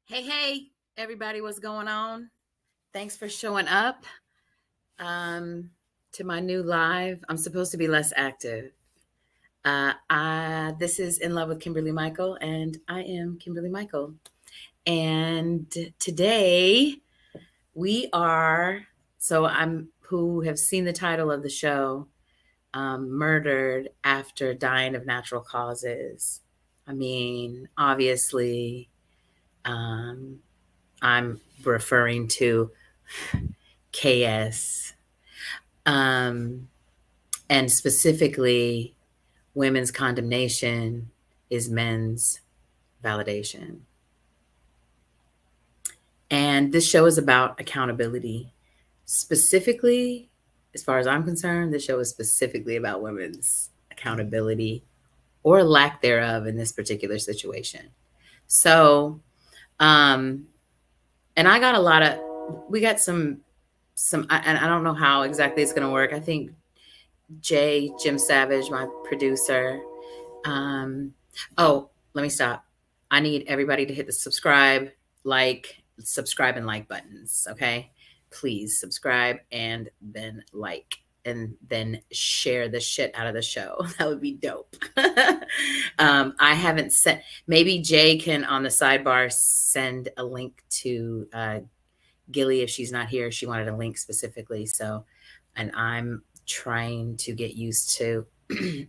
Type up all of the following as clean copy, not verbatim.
Hey, everybody, what's going on? Thanks for showing up to my new live. I'm supposed to be less active. This is In Love with Kimberly Michael, and I am Kimberly Michael. And today who have seen the title of the show, Murdered After Dying of Natural Causes. I mean, obviously, I'm referring to KS, and specifically, women's condemnation is men's validation. And this show is about accountability. Specifically, as far as I'm concerned, this show is specifically about women's accountability or lack thereof in this particular situation. So, and I got we got some, and I don't know how exactly it's going to work. I think Jim Savage, my producer. Let me stop. I need everybody to hit the subscribe and like buttons. Okay. Please subscribe and then like, and then share the shit out of the show. That would be dope. I haven't sent, maybe Jay can on the sidebar send a link to Gilly if she's not here. She wanted a link specifically. So, and I'm trying to get used to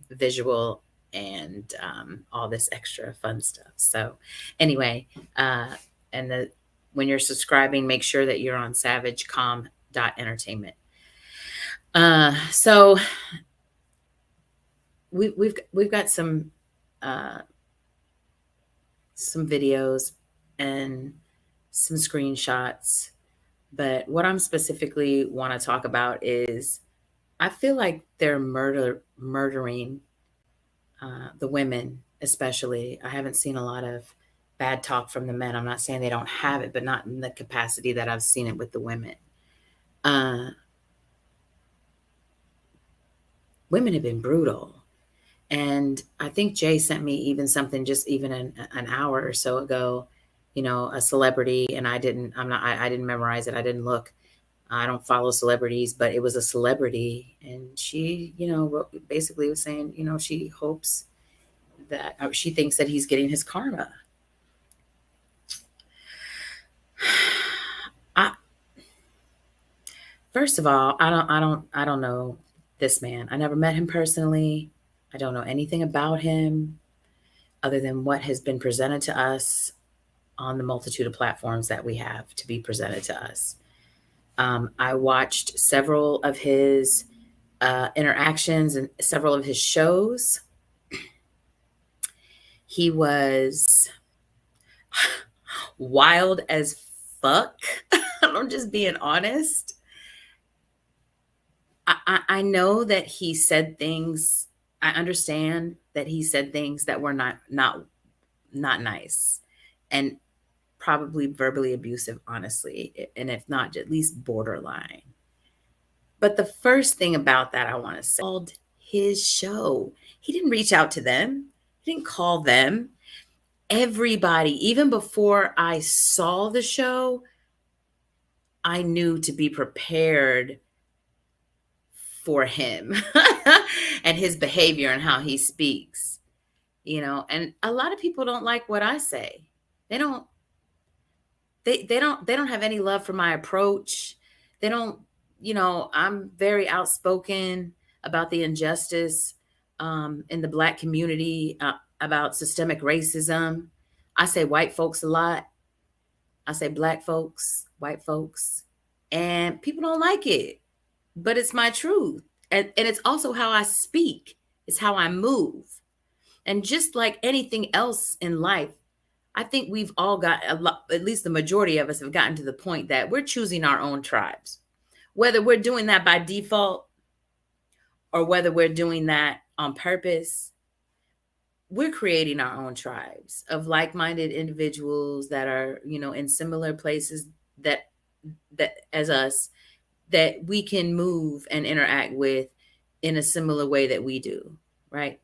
visual and all this extra fun stuff. So anyway, when you're subscribing, make sure that you're on savagecom.entertainment. So we've got some videos and some screenshots, but what I'm specifically want to talk about is I feel like they're murdering the women, especially. I haven't seen a lot of bad talk from the men. I'm not saying they don't have it, but not in the capacity that I've seen it with the women. Women have been brutal. And I think Jay sent me even something just even an hour or so ago, a celebrity, and I didn't memorize it. I didn't look. I don't follow celebrities, but it was a celebrity. And she, basically was saying, she hopes that she thinks that he's getting his karma. First of all, I don't know this man. I never met him personally. I don't know anything about him other than what has been presented to us on the multitude of platforms that we have to be presented to us. I watched several of his interactions and several of his shows. He was wild as fuck. I'm just being honest. I know that he said things. I understand that he said things that were not nice and probably verbally abusive, honestly, and if not, at least borderline. But the first thing about that I want to say, called his show. He didn't reach out to them. He didn't call them. Everybody, even before I saw the show, I knew to be prepared for him and his behavior and how he speaks, and a lot of people don't like what I say. They don't have any love for my approach. They don't, I'm very outspoken about the injustice in the Black community, about systemic racism. I say white folks a lot. I say Black folks, white folks, and people don't like it. but it's my truth. And it's also how I speak, it's how I move. And just like anything else in life, I think we've all got a lot, at least the majority of us have gotten to the point that we're choosing our own tribes. Whether we're doing that by default or whether we're doing that on purpose, we're creating our own tribes of like-minded individuals that are, in similar places that as us, that we can move and interact with in a similar way that we do, right?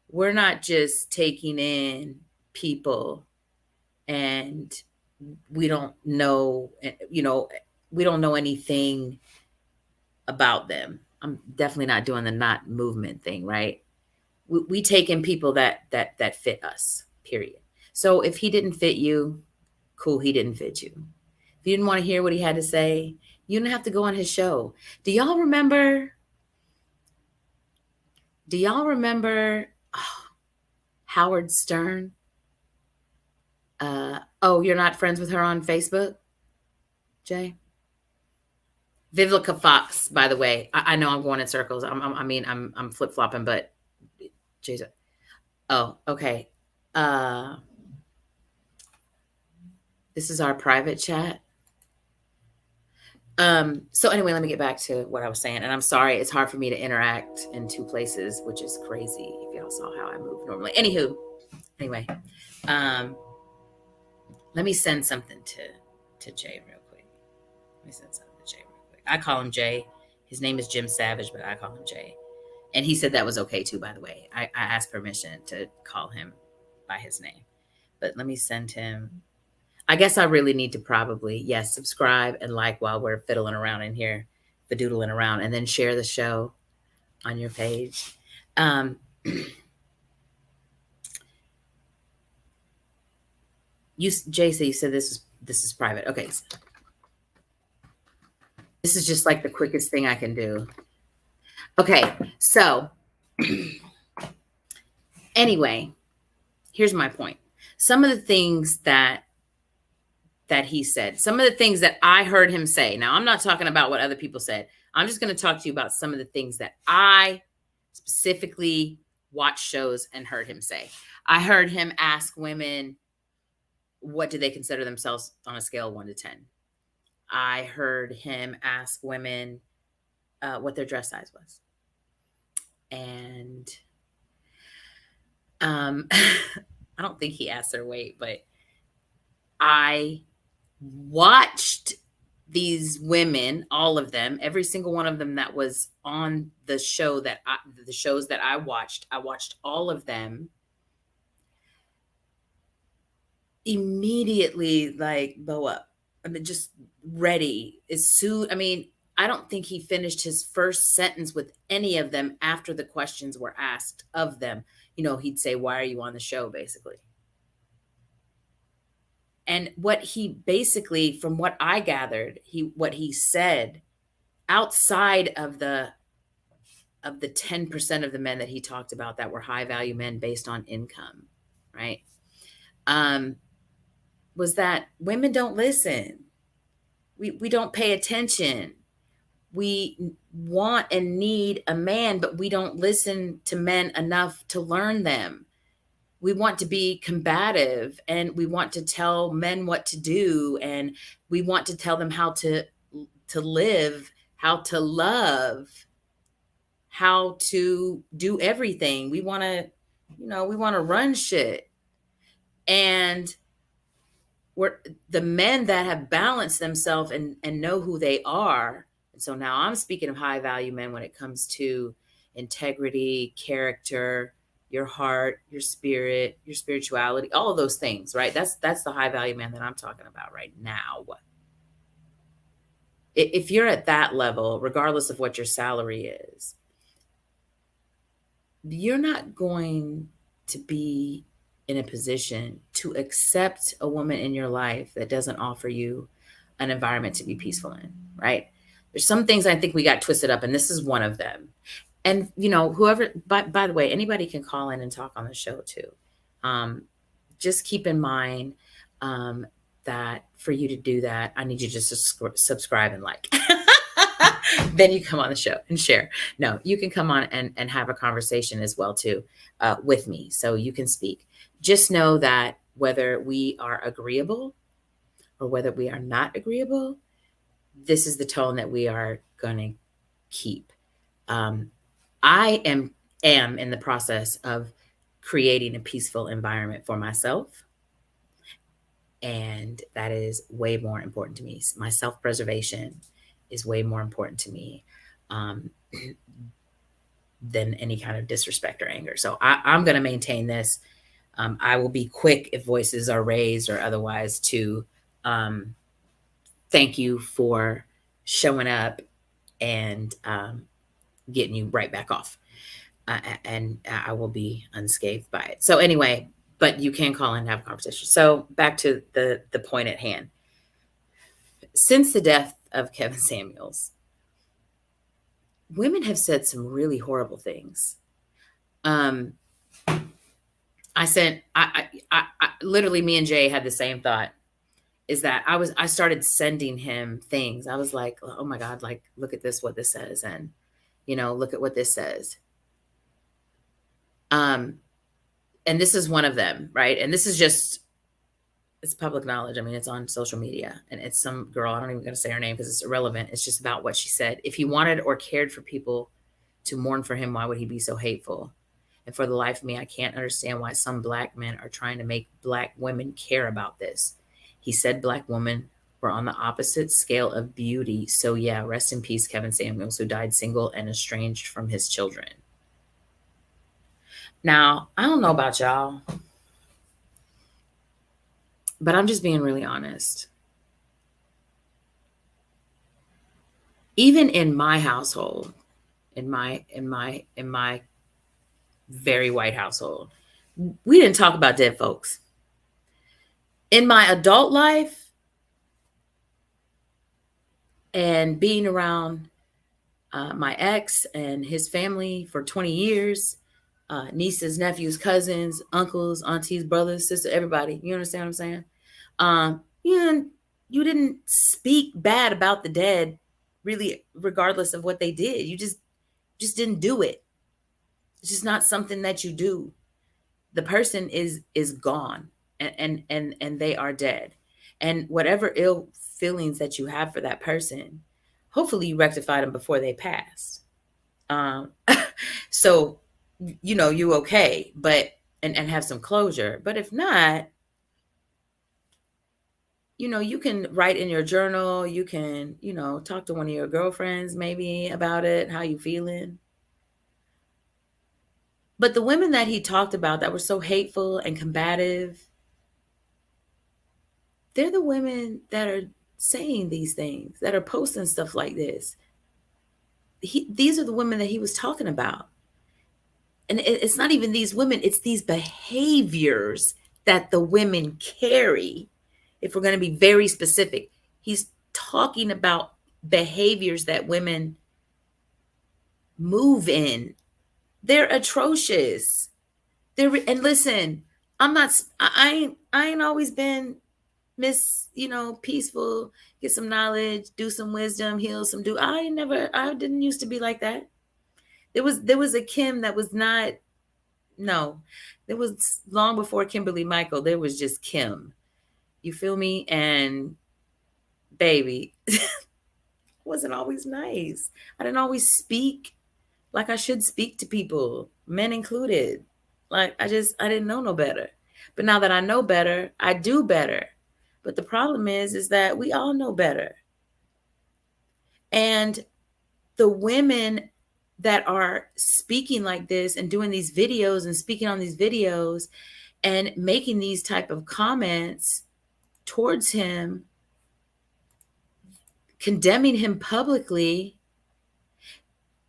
We're not just taking in people and we don't know, we don't know anything about them. I'm definitely not doing the not movement thing, right? We take in people that fit us, period. So if he didn't fit you, cool, he didn't fit you. If you didn't want to hear what he had to say, you didn't have to go on his show. Do y'all remember Howard Stern? Oh, you're not friends with her on Facebook, Jay? Vivica Fox, by the way. I know I'm going in circles. I'm flip flopping, but Jesus. Oh, okay. Uh, this is our private chat. So anyway, let me get back to what I was saying. And I'm sorry, it's hard for me to interact in two places, which is crazy if y'all saw how I move normally. Anyway, um, let me send something to Jay real quick. Let me send something to Jay real quick. I call him Jay. His name is Jim Savage, but I call him Jay. And he said that was okay too, by the way. I asked permission to call him by his name. But let me send him. I guess I really need to probably, yes, subscribe and like while we're fiddling around in here, fadoodling around, and then share the show on your page. JC, you said this is private. Okay. This is just like the quickest thing I can do. Okay. So anyway, here's my point. Some of the things that he said, some of the things that I heard him say. Now, I'm not talking about what other people said. I'm just going to talk to you about some of the things that I specifically watched shows and heard him say. I heard him ask women, what do they consider themselves on a scale of 1 to 10? I heard him ask women what their dress size was. And I don't think he asked their weight, but I watched these women, all of them, every single one of them that was on the shows that I watched all of them immediately, like, bow up. I mean, just ready as soon. I mean, I don't think he finished his first sentence with any of them after the questions were asked of them. He'd say, "Why are you on the show?" basically. And what he basically, from what I gathered, what he said outside of the 10% of the men that he talked about that were high value men based on income, right? Was that women don't listen. We don't pay attention. We want and need a man, but we don't listen to men enough to learn them. We want to be combative and we want to tell men what to do, and we want to tell them how to live, how to love, how to do everything. We want to run shit. And we're the men that have balanced themselves and know who they are. And so now I'm speaking of high value men when it comes to integrity, character, your heart, your spirit, your spirituality, all of those things, right? That's the high value man that I'm talking about right now. If you're at that level, regardless of what your salary is, you're not going to be in a position to accept a woman in your life that doesn't offer you an environment to be peaceful in, right? There's some things I think we got twisted up, and this is one of them. And whoever, by the way, anybody can call in and talk on the show too. Just keep in mind that for you to do that, I need you just to subscribe and like. then you come on the show and share. No, you can come on and have a conversation as well too, with me, so you can speak. Just know that whether we are agreeable or whether we are not agreeable, this is the tone that we are going to keep. I am in the process of creating a peaceful environment for myself, and that is way more important to me. My self-preservation is way more important to me, um, than any kind of disrespect or anger. So I'm going to maintain this. I will be quick if voices are raised or otherwise to um, thank you for showing up and getting you right back off. And I will be unscathed by it. So anyway, but you can call in and have a conversation. So back to the point at hand. Since the death of Kevin Samuels, women have said some really horrible things. Um, I literally, me and Jay had the same thought. Is that I started sending him things. I was like, oh my God, like look at this, what this says, and look at what this says. Um, and this is one of them, right? And this is just it's public knowledge. I mean, it's on social media, and it's some girl. I don't even gonna say her name because it's irrelevant. It's just about what she said. If he wanted or cared for people to mourn for him, why would he be so hateful? And for the life of me, I can't understand why some black men are trying to make black women care about this. He said black women were on the opposite scale of beauty. So yeah, rest in peace, Kevin Samuels, who died single and estranged from his children. Now, I don't know about y'all, but I'm just being really honest. Even in my household, in my very white household, we didn't talk about dead folks. In my adult life and being around my ex and his family for 20 years, nieces, nephews, cousins, uncles, aunties, brothers, sisters, everybody. You understand what I'm saying? You didn't speak bad about the dead, really, regardless of what they did. You just didn't do it. It's just not something that you do. The person is gone, and they are dead. And whatever ill feelings that you have for that person, hopefully you rectified them before they passed. Um, so you okay, but and have some closure. But if not, you can write in your journal, you can, talk to one of your girlfriends maybe about it, how you feeling. But the women that he talked about that were so hateful and combative, they're the women that are saying these things, that are posting stuff like this. These are the women that he was talking about. And it's not even these women, it's these behaviors that the women carry. If we're going to be very specific, he's talking about behaviors that women move in. They're atrocious. And listen, I ain't always been Miss, peaceful, get some knowledge, do some wisdom, heal some I didn't used to be like that. There was a Kim that was not. No, there was long before Kimberly Michael. There was just Kim. You feel me? And baby, wasn't always nice. I didn't always speak like I should speak to people, men included. Like I didn't know no better. But now that I know better, I do better. But the problem is that we all know better. And the women that are speaking like this and doing these videos and speaking on these videos and making these type of comments towards him, condemning him publicly.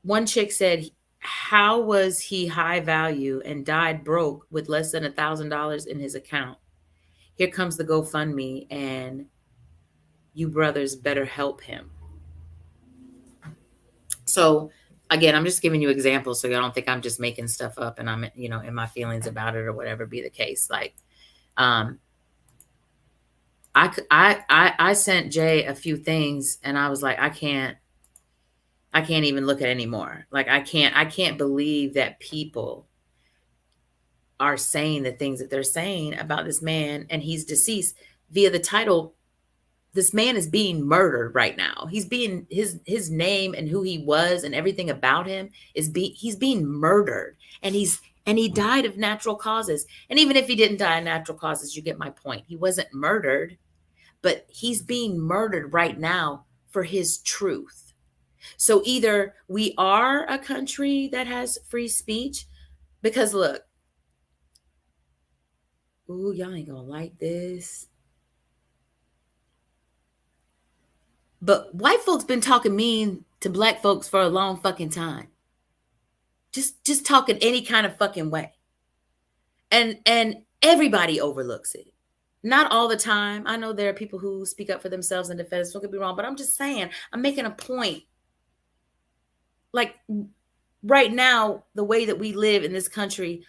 One chick said, how was he high value and died broke with less than $1,000 in his account? Here comes the GoFundMe, and you brothers better help him. So again, I'm just giving you examples so you don't think I'm just making stuff up and I'm, in my feelings about it or whatever be the case. Like, I sent Jay a few things and I was like, I can't, I can't even look at anymore. Like I can't believe that people are saying the things that they're saying about this man, and he's deceased via the title. This man is being murdered right now. He's being his name and who he was and everything about him is he's being murdered, and he died of natural causes. And even if he didn't die of natural causes, you get my point. He wasn't murdered, but he's being murdered right now for his truth. So either we are a country that has free speech, because look, ooh, y'all ain't gonna like this. But white folks been talking mean to black folks for a long fucking time. Just talking any kind of fucking way. And everybody overlooks it. Not all the time. I know there are people who speak up for themselves and defend us. Don't get me wrong, but I'm just saying, I'm making a point. Like right now, the way that we live in this country,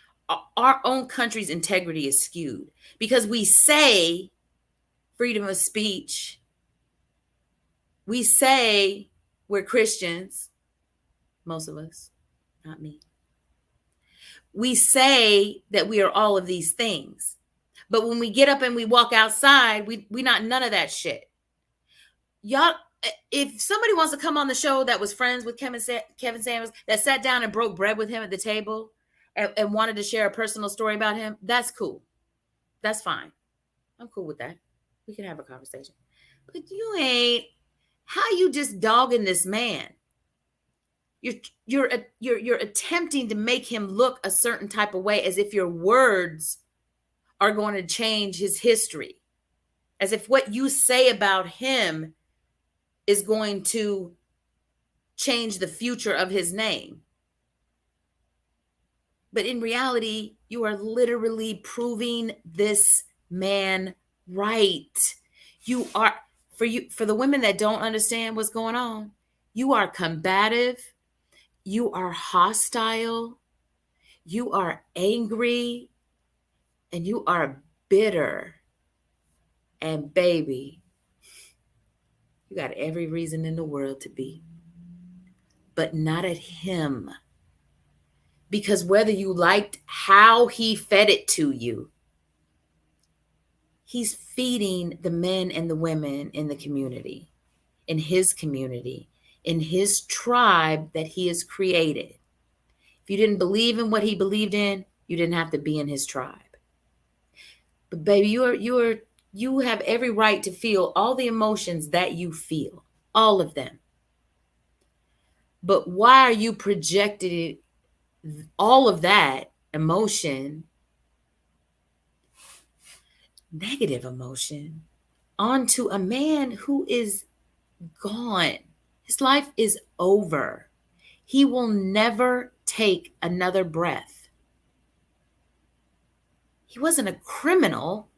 our own country's integrity is skewed because we say freedom of speech. We say we're Christians, most of us, not me. We say that we are all of these things. But when we get up and we walk outside, we not none of that shit. Y'all, if somebody wants to come on the show that was friends with Kevin Samuels, that sat down and broke bread with him at the table and wanted to share a personal story about him, that's cool. That's fine. I'm cool with that. We can have a conversation. But you ain't, how you just dogging this man? You're attempting to make him look a certain type of way, as if your words are going to change his history, as if what you say about him is going to change the future of his name. But in reality, you are literally proving this man right. You are, for the women that don't understand what's going on, you are combative, you are hostile, you are angry, and you are bitter. And baby, you got every reason in the world to be, but not at him. Because whether you liked how he fed it to you, he's feeding the men and the women in the community, in his community, in his tribe that he has created. If you didn't believe in what he believed in, you didn't have to be in his tribe. But baby, you have every right to feel all the emotions that you feel, all of them. But why are you projecting all of that emotion, negative emotion, onto a man who is gone? His life is over. He will never take another breath. He wasn't a criminal.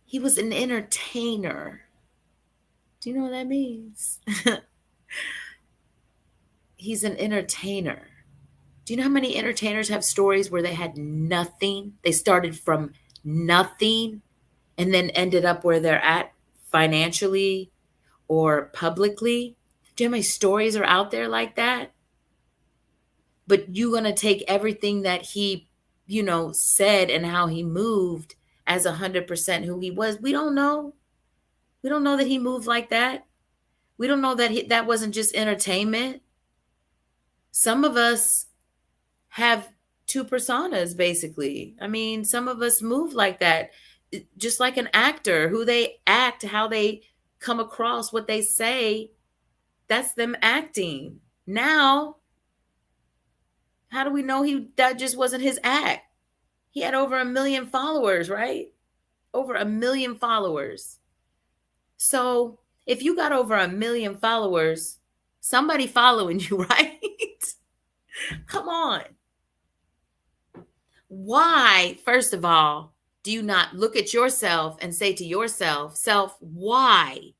He was an entertainer. Do you know what that means? He's an entertainer. Do you know how many entertainers have stories where they had nothing? They started from nothing and then ended up where they're at financially or publicly. Do you know how many stories are out there like that? But you're going to take everything that he, said and how he moved as 100% who he was. We don't know. We don't know that he moved like that. We don't know that that wasn't just entertainment. Some of us have two personas, basically. I mean, some of us move like that, just like an actor, who they act, how they come across, what they say, that's them acting. Now, how do we know that just wasn't his act? He had over 1 million followers, right? Over 1 million followers. So if you got over 1 million followers, somebody following you, right? Come on. Why, first of all, do you not look at yourself and say to yourself, why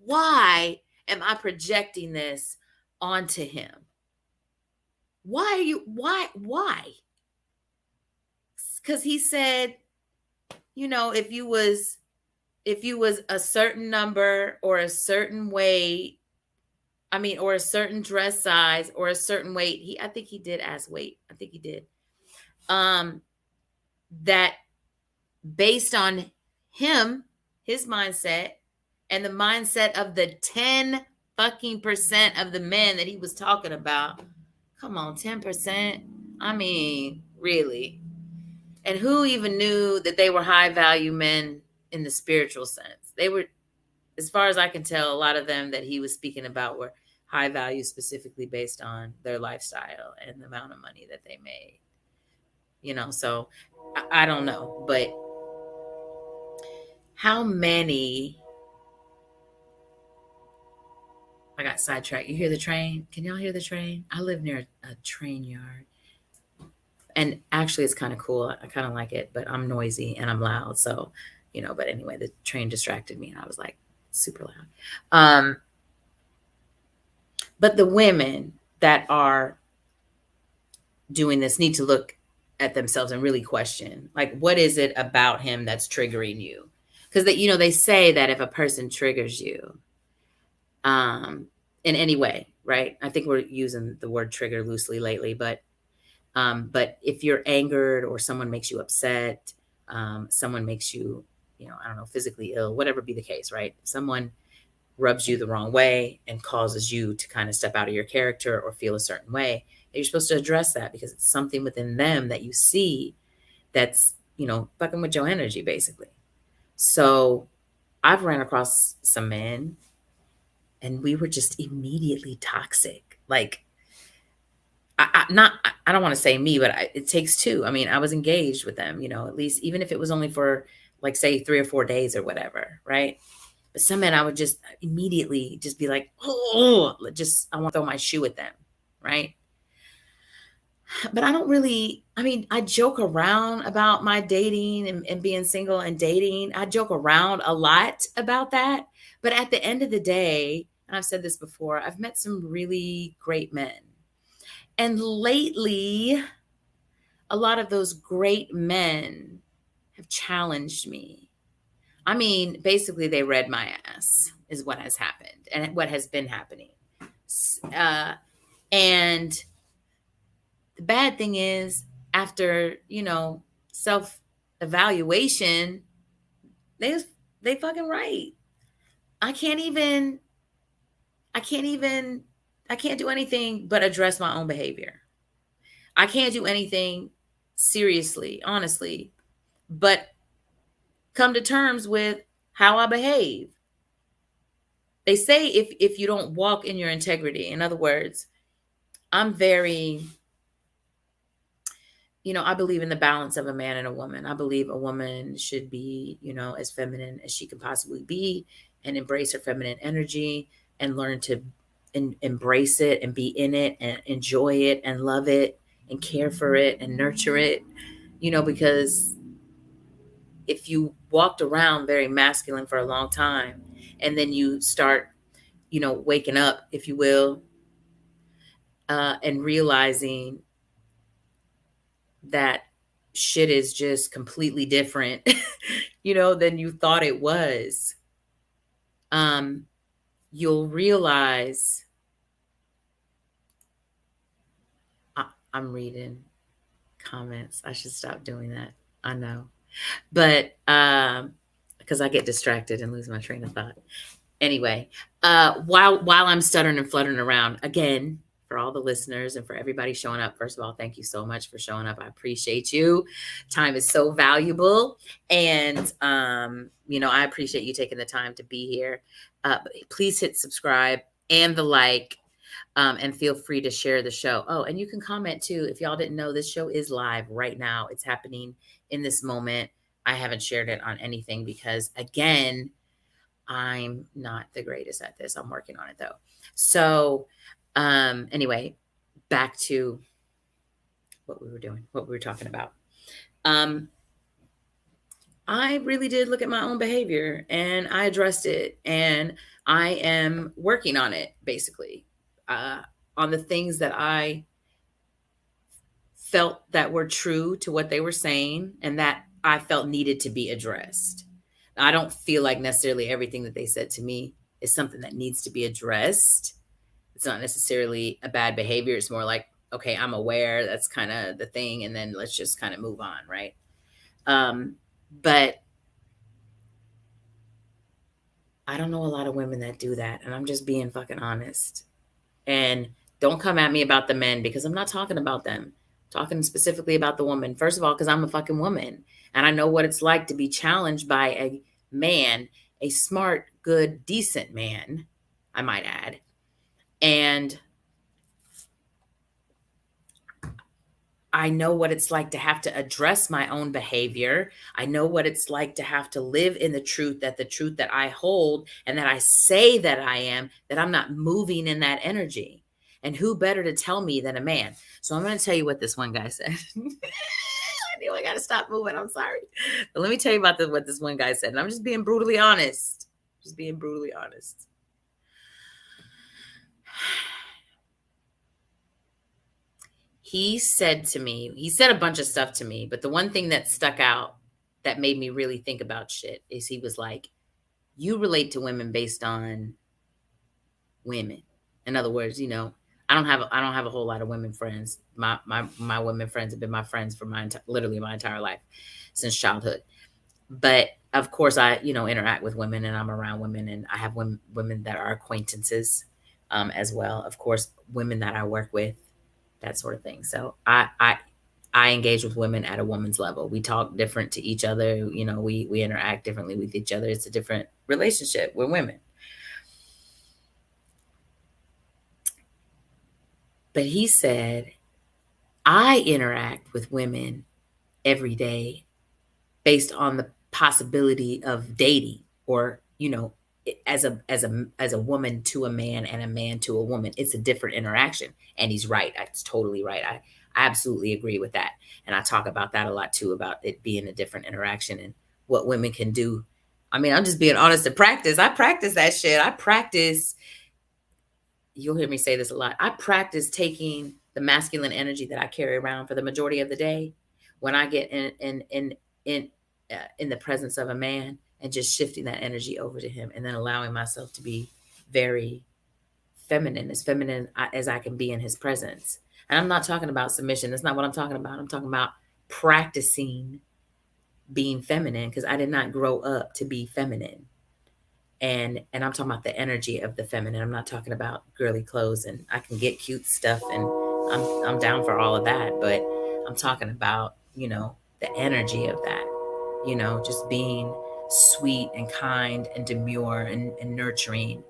am I projecting this onto him? Why? Because he said, if you was a certain number or a certain weight, I mean, or a certain dress size or a certain weight. I think he did ask weight. I think he did. Um, that based on him, his mindset, and the mindset of the 10 fucking percent of the men that he was talking about. Come on, 10%. I mean, really. And who even knew that they were high value men in the spiritual sense? They were, as far as I can tell, a lot of them that he was speaking about were high value specifically based on their lifestyle and the amount of money that they made. So I don't know, but how many? I got sidetracked. You hear the train? Can y'all hear the train? I live near a train yard. And actually, it's kind of cool. I kind of like it, but I'm noisy and I'm loud. So, but anyway, the train distracted me and I was like super loud. But the women that are doing this need to look at themselves and really question, like, what is it about him that's triggering you? Because they say that if a person triggers you, in any way, right? I think we're using the word trigger loosely lately, but if you're angered or someone makes you upset, someone makes you, I don't know, physically ill, whatever be the case, right? Someone rubs you the wrong way and causes you to kind of step out of your character or feel a certain way, you're supposed to address that because it's something within them that you see that's, fucking with your energy, basically. So I've ran across some men and we were just immediately toxic. Like, I don't want to say me, but it takes two. I mean, I was engaged with them, at least, even if it was only for like, say, 3 or 4 days or whatever. Right. But some men, I would just immediately just be like, oh, I want to throw my shoe at them. Right. But I don't really, I mean, I joke around about my dating and being single and dating. I joke around a lot about that. But at the end of the day, and I've said this before, I've met some really great men. And lately, a lot of those great men have challenged me. I mean, basically, they read my ass, is what has happened and what has been happening. And the bad thing is, after, self evaluation, they fucking right. I can't even, I can't do anything but address my own behavior. I can't do anything seriously, honestly, but come to terms with how I behave. They say if you don't walk in your integrity, in other words, I'm very, I believe in the balance of a man and a woman. I believe a woman should be, as feminine as she can possibly be and embrace her feminine energy and learn to embrace it and be in it and enjoy it and love it and care for it and nurture it, because if you walked around very masculine for a long time and then you start, waking up, if you will, and realizing that shit is just completely different, than you thought it was, you'll realize I'm reading comments. I should stop doing that. I know. But because I get distracted and lose my train of thought. Anyway, while I'm stuttering and fluttering around, again, for all the listeners and for everybody showing up, first of all, thank you so much for showing up. I appreciate you. Time is so valuable. And, I appreciate you taking the time to be here. Please hit subscribe and the like. And feel free to share the show. Oh, and you can comment too. If y'all didn't know, this show is live right now. It's happening in this moment. I haven't shared it on anything because, again, I'm not the greatest at this. I'm working on it though. So anyway, back to what we were doing, what we were talking about. I really did look at my own behavior and I addressed it, and I am working on it, basically, on the things that I felt that were true to what they were saying and that I felt needed to be addressed. I don't feel like necessarily everything that they said to me is something that needs to be addressed. It's not necessarily a bad behavior. It's more like, okay, I'm aware. That's kind of the thing. And then let's just kind of move on. Right. But I don't know a lot of women that do that. And I'm just being fucking honest. And don't come at me about the men because I'm not talking about them. I'm talking specifically about the woman. First of all, because I'm a fucking woman and I know what it's like to be challenged by a man, a smart, good, decent man, I might add. And I know what it's like to have to address my own behavior. I know what it's like to have to live in the truth that I hold and that I say that I am, that I'm not moving in that energy. And who better to tell me than a man? So I'm going to tell you what this one guy said. I knew I got to stop moving. I'm sorry. But let me tell you about what this one guy said. And I'm just being brutally honest. Just being brutally honest. He said a bunch of stuff to me, but the one thing that stuck out that made me really think about shit is he was like, you relate to women based on women. In other words, I don't have a whole lot of women friends. My women friends have been my friends for literally my entire life since childhood. But of course I, interact with women and I'm around women and I have women that are acquaintances as well. Of course, women that I work with, that sort of thing. So I engage with women at a woman's level. We talk different to each other. We interact differently with each other. It's a different relationship with women. But he said, I interact with women every day based on the possibility of dating or, as a woman to a man and a man to a woman. It's a different interaction. And he's right. That's totally right. I absolutely agree with that. And I talk about that a lot too, about it being a different interaction and what women can do. I mean, I'm just being honest to practice. I practice that shit. You'll hear me say this a lot. I practice taking the masculine energy that I carry around for the majority of the day when I get in the presence of a man and just shifting that energy over to him and then allowing myself to be very feminine, as feminine as I can be in his presence. And I'm not talking about submission. That's not what I'm talking about. I'm talking about practicing being feminine because I did not grow up to be feminine. And I'm talking about the energy of the feminine. I'm not talking about girly clothes and I can get cute stuff and I'm down for all of that, but I'm talking about, the energy of that, just being sweet and kind and demure and nurturing,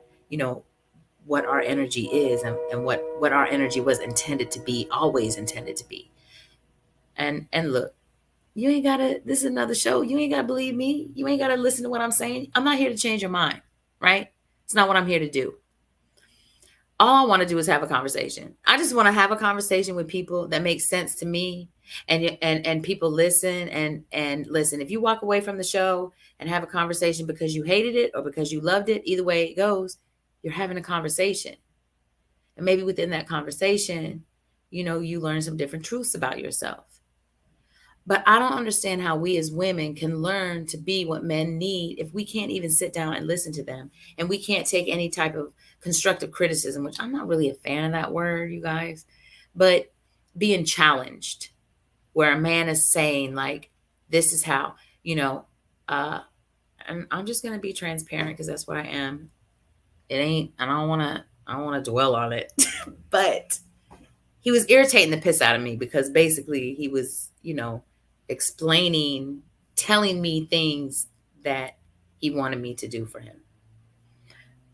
what our energy is and what our energy was intended to be, always intended to be. And look, you ain't gotta, this is another show. You ain't gotta believe me. You ain't gotta listen to what I'm saying. I'm not here to change your mind, right? It's not what I'm here to do. All I want to do is have a conversation. I just want to have a conversation with people that makes sense to me and people listen and listen. If you walk away from the show and have a conversation because you hated it or because you loved it, either way it goes, you're having a conversation. And maybe within that conversation, you learn some different truths about yourself. But I don't understand how we as women can learn to be what men need if we can't even sit down and listen to them. And we can't take any type of constructive criticism, which I'm not really a fan of that word, you guys. But being challenged, where a man is saying, like, this is how, and I'm just going to be transparent because that's what I am. It ain't, and I don't want to dwell on it. But he was irritating the piss out of me because basically he was, explaining, telling me things that he wanted me to do for him.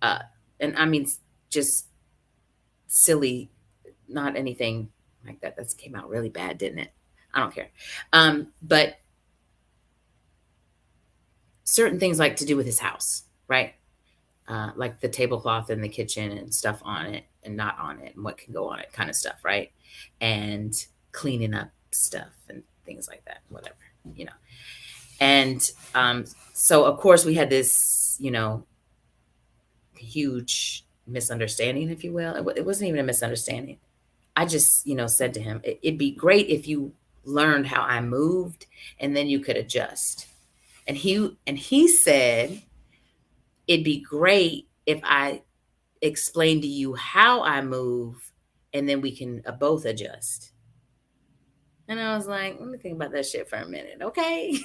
And I mean, just silly, not anything like that. That came out really bad, didn't it? I don't care. But certain things like to do with his house, right? Like the tablecloth in the kitchen and stuff on it and not on it and what can go on it kind of stuff, right? And cleaning up stuff and things like that, whatever, And so, of course, we had this, huge misunderstanding, if you will. It wasn't even a misunderstanding. I just, said to him, it'd be great if you learned how I moved and then you could adjust. And he said, it'd be great if I explain to you how I move, and then we can both adjust. And I was like, let me think about that shit for a minute, okay?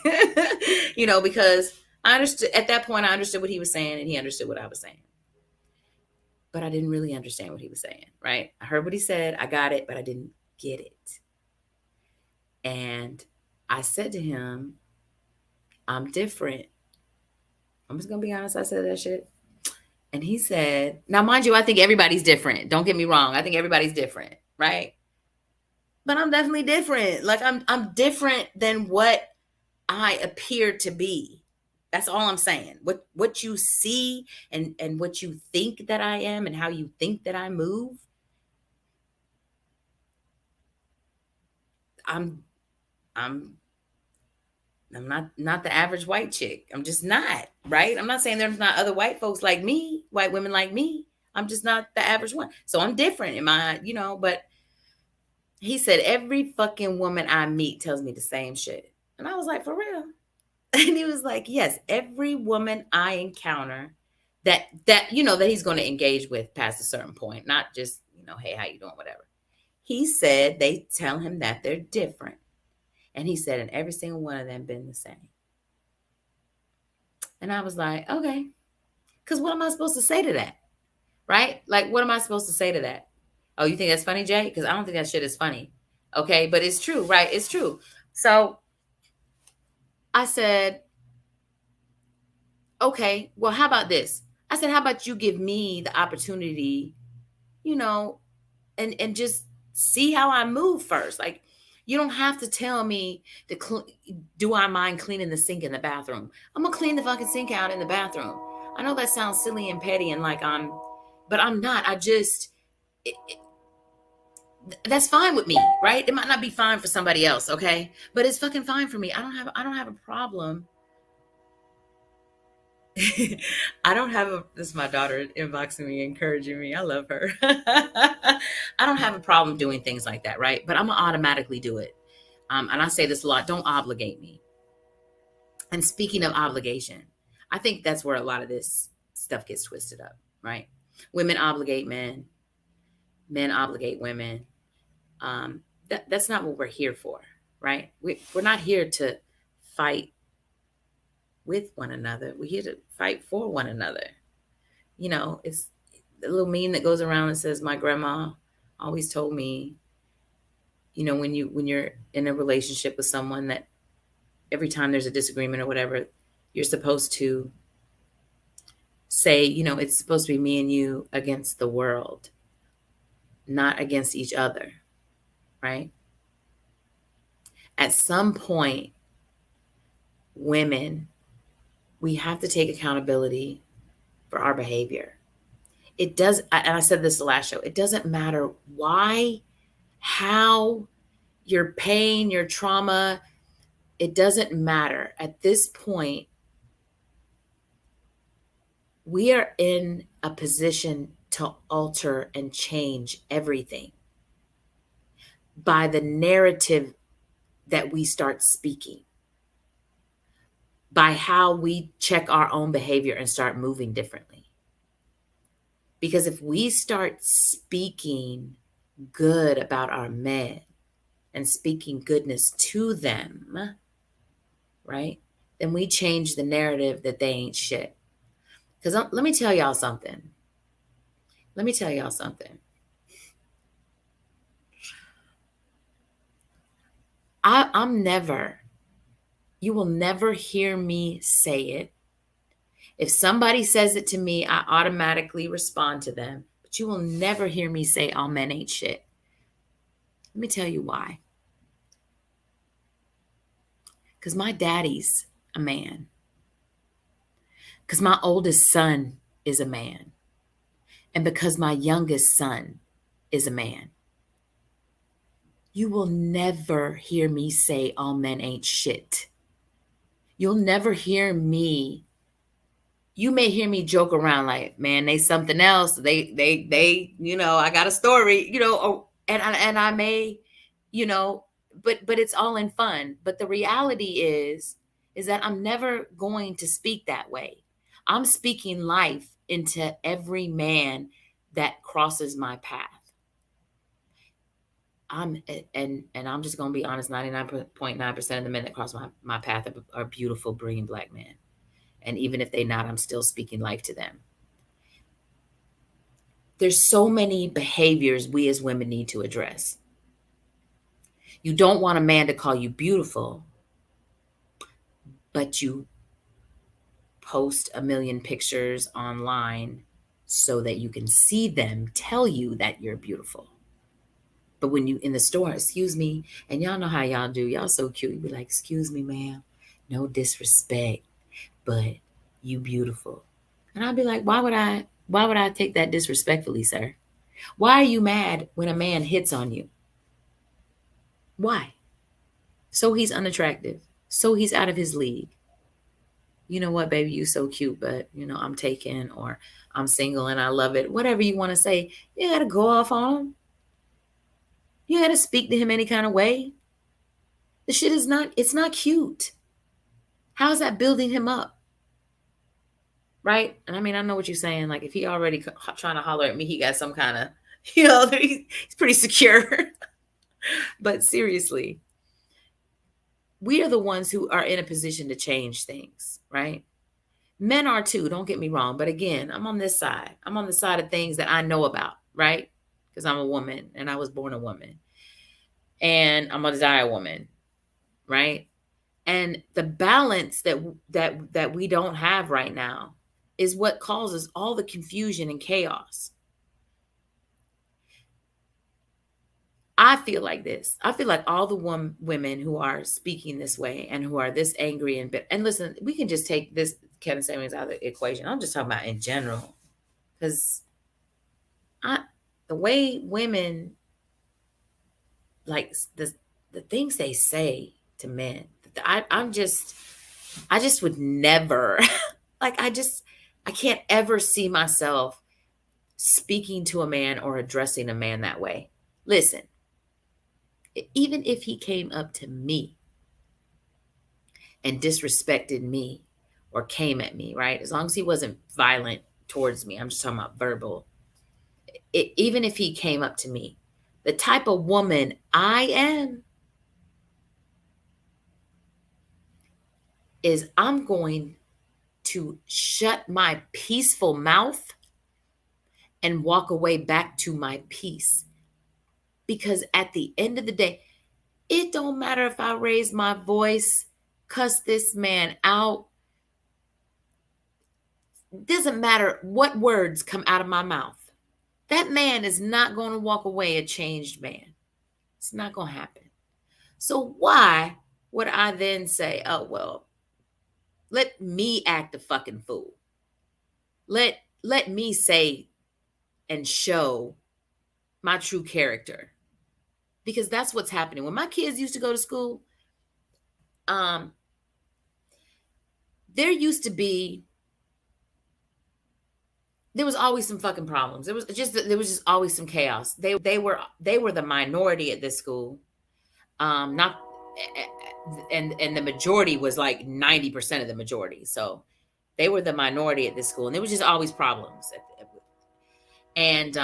Because I understood at that point, I understood what he was saying, and he understood what I was saying. But I didn't really understand what he was saying, right? I heard what he said, I got it, but I didn't get it. And I said to him, I'm different. I'm just gonna be honest, I said that shit. And he said, now mind you, I think everybody's different. Don't get me wrong. I think everybody's different, right? But I'm definitely different. Like I'm different than what I appear to be. That's all I'm saying. What you see and what you think that I am and how you think that I move, I'm I'm I'm not the average white chick. I'm just not, right? I'm not saying there's not other white folks like me, white women like me. I'm just not the average one. So I'm different in but he said every fucking woman I meet tells me the same shit. And I was like, for real? And he was like, yes, every woman I encounter that he's going to engage with past a certain point, not just, hey, how you doing, whatever. He said they tell him that they're different. And he said, and every single one of them been the same. And I was like, okay. Because what am I supposed to say to that? Right? Like, what am I supposed to say to that? Oh, you think that's funny, Jay? Because I don't think that shit is funny. Okay. But it's true, right? It's true. So I said, okay, well, how about this? I said, how about you give me the opportunity, you know, and just see how I move first? Like, you don't have to tell me do I mind cleaning the sink in the bathroom? I'm gonna clean the fucking sink out in the bathroom. I know that sounds silly and petty and like but I'm not. That's fine with me, right? It might not be fine for somebody else, okay? But it's fucking fine for me. I don't have a problem. This is my daughter inboxing me, encouraging me. I love her. I don't have a problem doing things like that, right? But I'm gonna automatically do it. And I say this a lot, don't obligate me. And speaking of obligation, I think that's where a lot of this stuff gets twisted up, right? Women obligate men, men obligate women. That's not what we're here for, right? We're not here to fight with one another. We're here to fight for one another. It's a little meme that goes around and says, my grandma always told me, when you're in a relationship with someone, that every time there's a disagreement or whatever, you're supposed to say, it's supposed to be me and you against the world, not against each other, right? At some point, women, we have to take accountability for our behavior. And I said this the last show, it doesn't matter why, how, your pain, your trauma, it doesn't matter. At this point, we are in a position to alter and change everything by the narrative that we start speaking, by how we check our own behavior and start moving differently. Because if we start speaking good about our men and speaking goodness to them, right, then we change the narrative that they ain't shit. Because let me tell y'all something. You will never hear me say it. If somebody says it to me, I automatically respond to them. But you will never hear me say all men ain't shit. Let me tell you why. Because my daddy's a man. Because my oldest son is a man. And because my youngest son is a man. You will never hear me say all men ain't shit. You'll never hear me. You may hear me joke around like, man, they something else. They, I got a story, and I may, but it's all in fun. But the reality is that I'm never going to speak that way. I'm speaking life into every man that crosses my path, I'm I'm just gonna be honest, 99.9% of the men that cross my path are beautiful, brilliant black men. And even if they're not, I'm still speaking life to them. There's so many behaviors we as women need to address. You don't want a man to call you beautiful, but you post a million pictures online so that you can see them tell you that you're beautiful. But when you in the store, excuse me, and y'all know how y'all do, y'all so cute. You be like, excuse me, ma'am, no disrespect, but you beautiful. And I'd be like, why would I take that disrespectfully, sir? Why are you mad when a man hits on you? Why? So he's unattractive. So he's out of his league. You know what, baby, you so cute, but I'm taken, or I'm single and I love it. Whatever you want to say, you gotta go off on him. You gotta speak to him any kind of way. The shit it's not cute. How's that building him up? Right? And I mean, I know what you're saying. Like, if he already trying to holler at me, he got some kind of, he's pretty secure. But seriously, we are the ones who are in a position to change things, right? Men are too, don't get me wrong. But again, I'm on this side. I'm on the side of things that I know about, right? Because I'm a woman and I was born a woman. And I'm going to die a woman, right? And the balance that we don't have right now is what causes all the confusion and chaos. I feel like this. I feel like all the women who are speaking this way and who are this angry and listen, we can just take this Kevin Samuels out of the equation. I'm just talking about in general, because the way women, like, the things they say to men, I just would never like, I can't ever see myself speaking to a man or addressing a man that way. Listen, even if he came up to me and disrespected me or came at me, right? As long as he wasn't violent towards me, I'm just talking about verbal. Even if he came up to me, the type of woman I am is I'm going to shut my peaceful mouth and walk away back to my peace. Because at the end of the day, it don't matter if I raise my voice, cuss this man out. Doesn't matter what words come out of my mouth. That man is not going to walk away a changed man. It's not going to happen. So why would I then say, oh, well, let me act a fucking fool. Let me say and show my true character. Because that's what's happening. When my kids used to go to school, there was always some fucking problems. There was just always some chaos. They were the minority at this school. Not and the majority was like 90% of the majority. So they were the minority at this school, and there was just always problems. And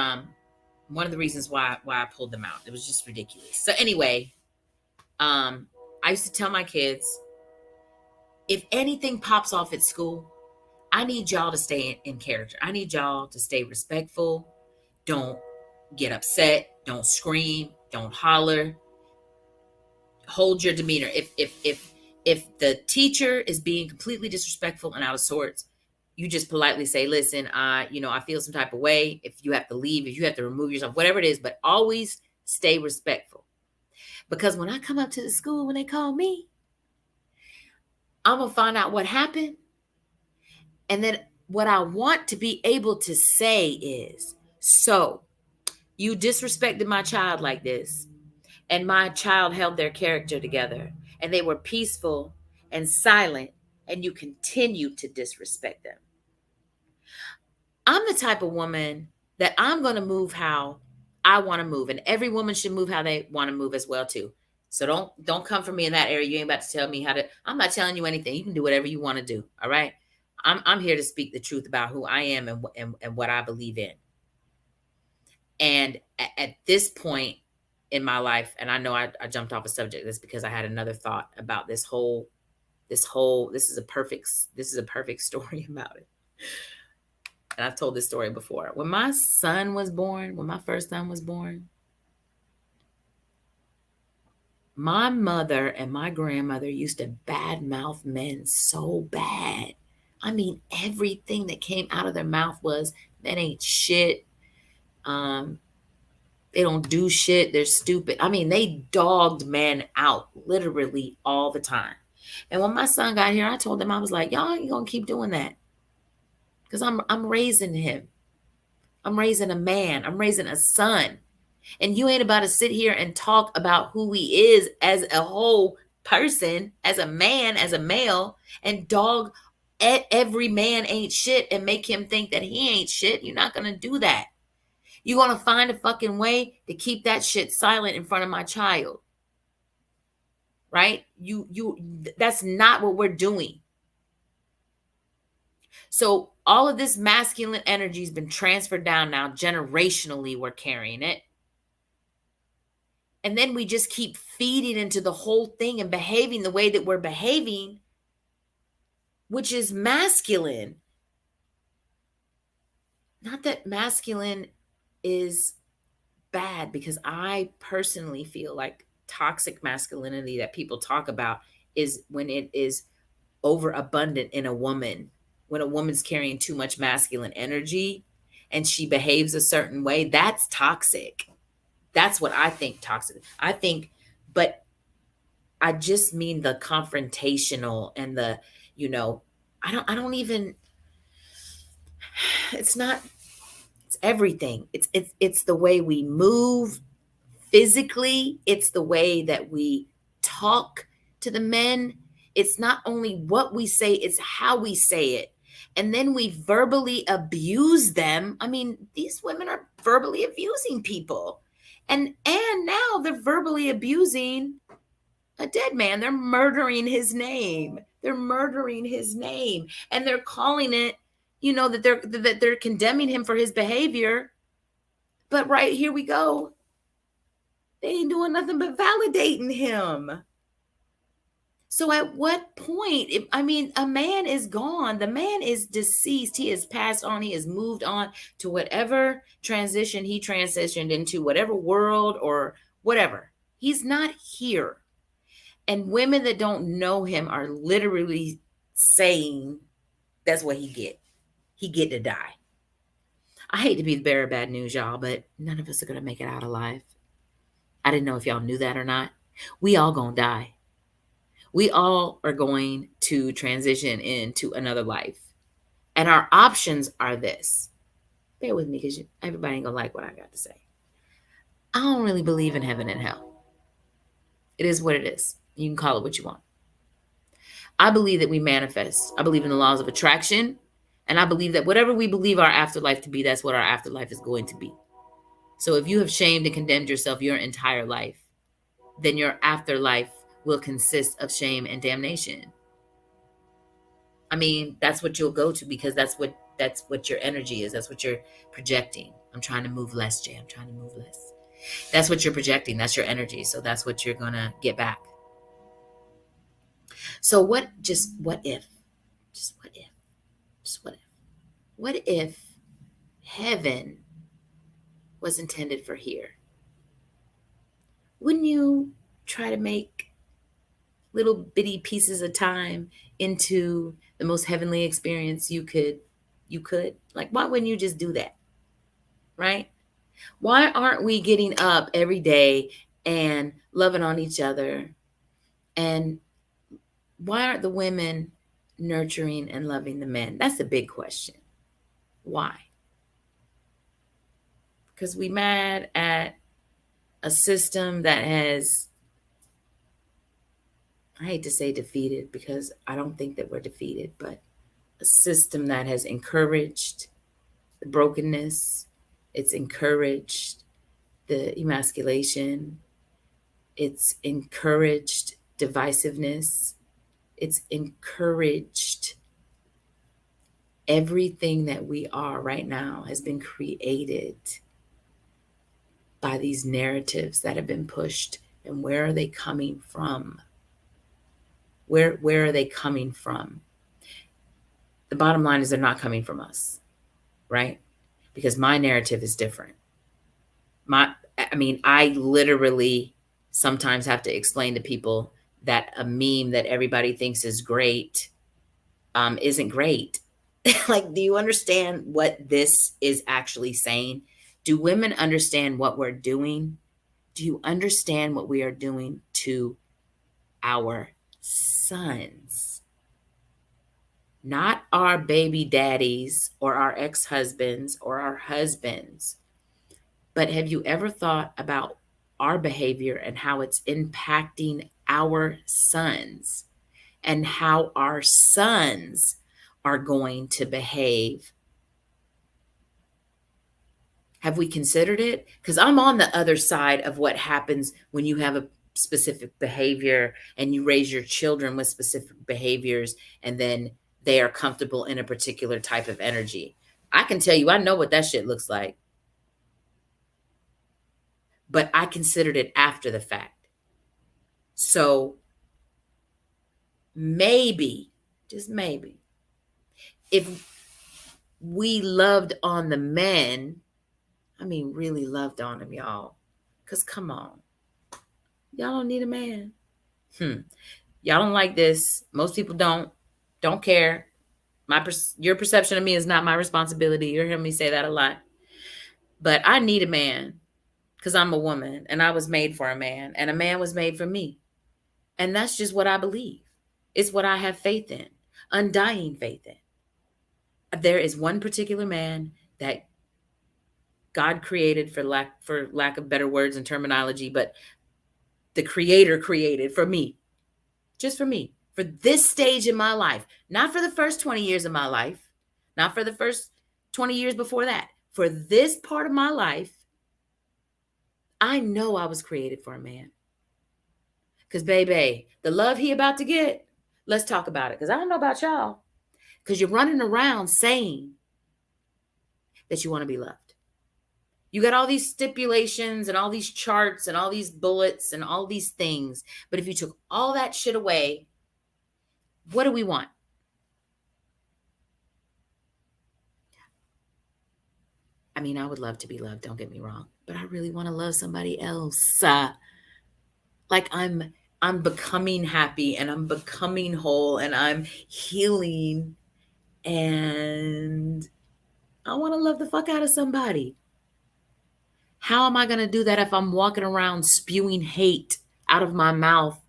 one of the reasons why I pulled them out, it was just ridiculous. So anyway, I used to tell my kids, if anything pops off at school, I need y'all to stay in character. I need y'all to stay respectful. Don't get upset. Don't scream. Don't holler. Hold your demeanor. If the teacher is being completely disrespectful and out of sorts, you just politely say, listen, I feel some type of way. If you have to leave, if you have to remove yourself, whatever it is, but always stay respectful. Because when I come up to the school, when they call me, I'm going to find out what happened. And then what I want to be able to say is, so you disrespected my child like this, and my child held their character together, and they were peaceful and silent, and you continue to disrespect them. I'm the type of woman that I'm going to move how I want to move, and every woman should move how they want to move as well too. So don't come for me in that area. You ain't about to tell me how to. I'm not telling you anything. You can do whatever you want to do. All right. I'm here to speak the truth about who I am and what I believe in. And at this point in my life, and I know I jumped off a subject, that's because I had another thought about this is a perfect story about it. And I've told this story before. When my son was born, when my first son was born, my mother and my grandmother used to badmouth men so bad. I mean, everything that came out of their mouth was, "Men ain't shit. Um, they don't do shit. They're stupid." I mean, they dogged men out literally all the time. And when my son got here, I told them, I was like, "Y'all ain't gonna keep doing that, because I'm raising him. I'm raising a man. I'm raising a son. And you ain't about to sit here and talk about who he is as a whole person, as a man, as a male, and dog every man ain't shit and make him think that he ain't shit. You're not going to do that. You're going to find a fucking way to keep that shit silent in front of my child." Right? That's not what we're doing. So all of this masculine energy has been transferred down now. Generationally, we're carrying it. And then we just keep feeding into the whole thing and behaving the way that we're behaving, which is masculine. Not that masculine is bad, because I personally feel like toxic masculinity that people talk about is when it is overabundant in a woman. When a woman's carrying too much masculine energy and she behaves a certain way, that's toxic. That's what I think toxic. I think, but I just mean the confrontational and the, I don't even, it's not, it's everything. It's the way we move physically. It's the way that we talk to the men. It's not only what we say, it's how we say it. And then we verbally abuse them. I mean, these women are verbally abusing people. And now they're verbally abusing a dead man. They're murdering his name. They're murdering his name. And they're calling it, that they're condemning him for his behavior. But right here we go. They ain't doing nothing but validating him. So at what point, a man is gone. The man is deceased. He has passed on. He has moved on to whatever transition he transitioned into, whatever world or whatever. He's not here. And women that don't know him are literally saying that's what he get. He get to die. I hate to be the bearer of bad news, y'all, but none of us are going to make it out alive. I didn't know if y'all knew that or not. We all going to die. We all are going to transition into another life. And our options are this. Bear with me, because everybody ain't going to like what I got to say. I don't really believe in heaven and hell. It is what it is. You can call it what you want. I believe that we manifest. I believe in the laws of attraction. And I believe that whatever we believe our afterlife to be, that's what our afterlife is going to be. So if you have shamed and condemned yourself your entire life, then your afterlife will consist of shame and damnation. I mean, that's what you'll go to, because that's what your energy is. That's what you're projecting. I'm trying to move less, Jay. I'm trying to move less. That's what you're projecting. That's your energy. So that's what you're going to get back. So what if? Just what if? What if heaven was intended for here? Wouldn't you try to make little bitty pieces of time into the most heavenly experience you could? Like, why wouldn't you just do that? Right? Why aren't we getting up every day and loving on each other? And why aren't the women nurturing and loving the men? That's the big question. Why? Because we mad at a system that has, I hate to say defeated, because I don't think that we're defeated, but a system that has encouraged the brokenness. It's encouraged the emasculation. It's encouraged divisiveness. It's encouraged everything that we are right now has been created by these narratives that have been pushed. And where are they coming from? Where are they coming from? The bottom line is they're not coming from us, right? Because my narrative is different. I literally sometimes have to explain to people that a meme that everybody thinks is great isn't great. Like, do you understand what this is actually saying? Do women understand what we're doing? Do you understand what we are doing to our sons? Not our baby daddies or our ex husbands or our husbands. But have you ever thought about our behavior and how it's impacting our sons and how our sons are going to behave? Have we considered it? Because I'm on the other side of what happens when you have a specific behavior and you raise your children with specific behaviors and then they are comfortable in a particular type of energy. I can tell you, I know what that shit looks like, but I considered it after the fact. So maybe, just maybe, if we loved on the men, really loved on them, y'all. Because come on, y'all don't need a man. Y'all don't like this. Most people don't care. Your perception of me is not my responsibility. You're hearing me say that a lot. But I need a man because I'm a woman and I was made for a man and a man was made for me. And that's just what I believe. It's what I have faith in, undying faith in. There is one particular man that God created, for lack of better words and terminology, but the creator created for me, just for me, for this stage in my life, not for the first 20 years of my life, not for the first 20 years before that. For this part of my life, I know I was created for a man. Because, baby, the love he about to get, let's talk about it. Because I don't know about y'all. Because you're running around saying that you want to be loved. You got all these stipulations and all these charts and all these bullets and all these things. But if you took all that shit away, what do we want? I would love to be loved, don't get me wrong. But I really want to love somebody else. Like I'm becoming happy and I'm becoming whole and I'm healing and I want to love the fuck out of somebody. How am I going to do that if I'm walking around spewing hate out of my mouth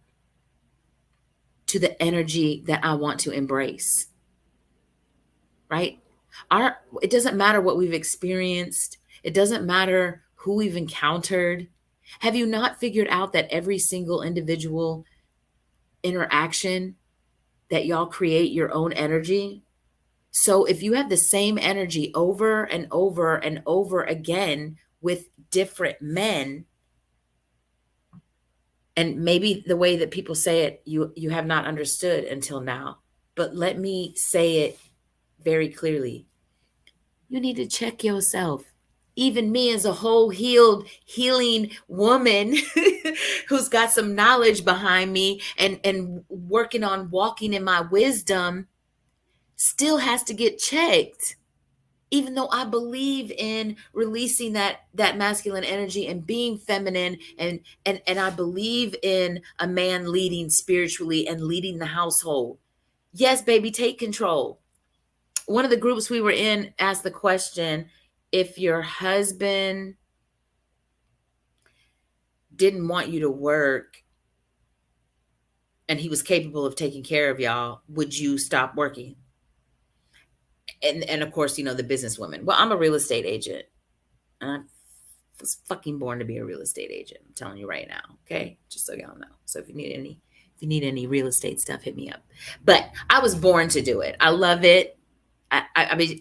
to the energy that I want to embrace? Right? It doesn't matter what we've experienced. It doesn't matter who we've encountered. Have you not figured out that every single individual interaction that y'all create your own energy? So if you have the same energy over and over and over again with different men, and maybe the way that people say it, you have not understood until now. But let me say it very clearly. You need to check yourself. Even me, as a whole healing woman who's got some knowledge behind me and working on walking in my wisdom, still has to get checked. Even though I believe in releasing that masculine energy and being feminine, and I believe in a man leading spiritually and leading the household. Yes, baby, take control. One of the groups we were in asked the question, if your husband didn't want you to work and he was capable of taking care of y'all, would you stop working? And of course, the businesswoman. Well, I'm a real estate agent. And I was fucking born to be a real estate agent. I'm telling you right now. Okay. Just so y'all know. So if you need any real estate stuff, hit me up. But I was born to do it. I love it.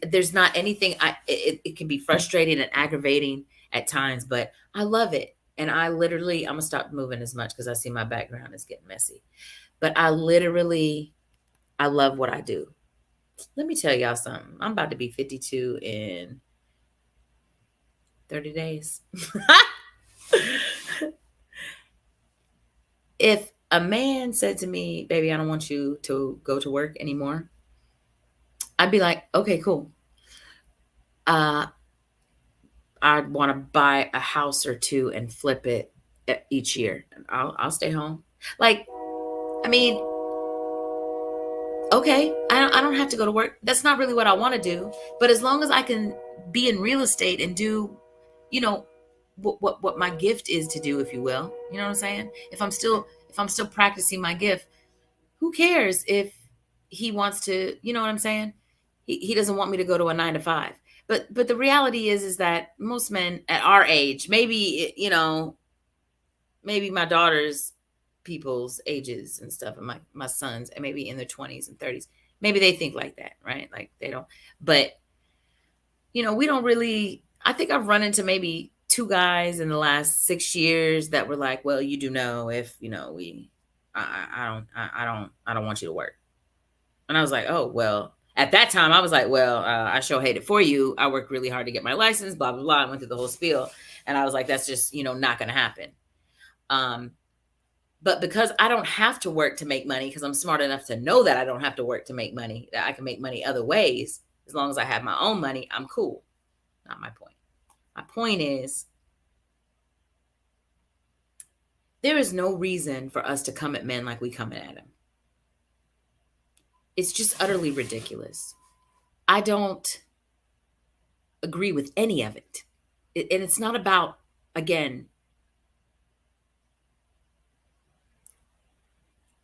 There's not anything. It can be frustrating and aggravating at times, but I love it. And I'm gonna stop moving as much because I see my background is getting messy. But I love what I do. Let me tell y'all something. I'm about to be 52 in 30 days. If a man said to me, baby, I don't want you to go to work anymore, I'd be like, okay, cool. Uh, I'd want to buy a house or two and flip it each year. I'll stay home. Like, I mean, okay, I don't have to go to work. That's not really what I want to do. But as long as I can be in real estate and do, you know, what my gift is to do, if you will. You know what I'm saying? If I'm still practicing my gift, who cares if he wants to, you know what I'm saying? He doesn't want me to go to a 9 to 5. But the reality is that most men at our age, maybe, maybe my daughter's people's ages and stuff, and my sons, and maybe in their 20s and 30s, maybe they think like that, right? Like they don't. But we don't really. I think I've run into maybe two guys in the last 6 years that were like, well, you do know if we I don't want you to work. And I was like, oh, well, at that time I was like, well, I sure hate it for you. I worked really hard to get my license, blah blah blah. I went through the whole spiel, and I was like, that's just not going to happen. But because I don't have to work to make money, because I'm smart enough to know that I don't have to work to make money, that I can make money other ways, as long as I have my own money, I'm cool. Not my point. My point is, there is no reason for us to come at men like we come at them. It's just utterly ridiculous. I don't agree with any of it. And it's not about, again,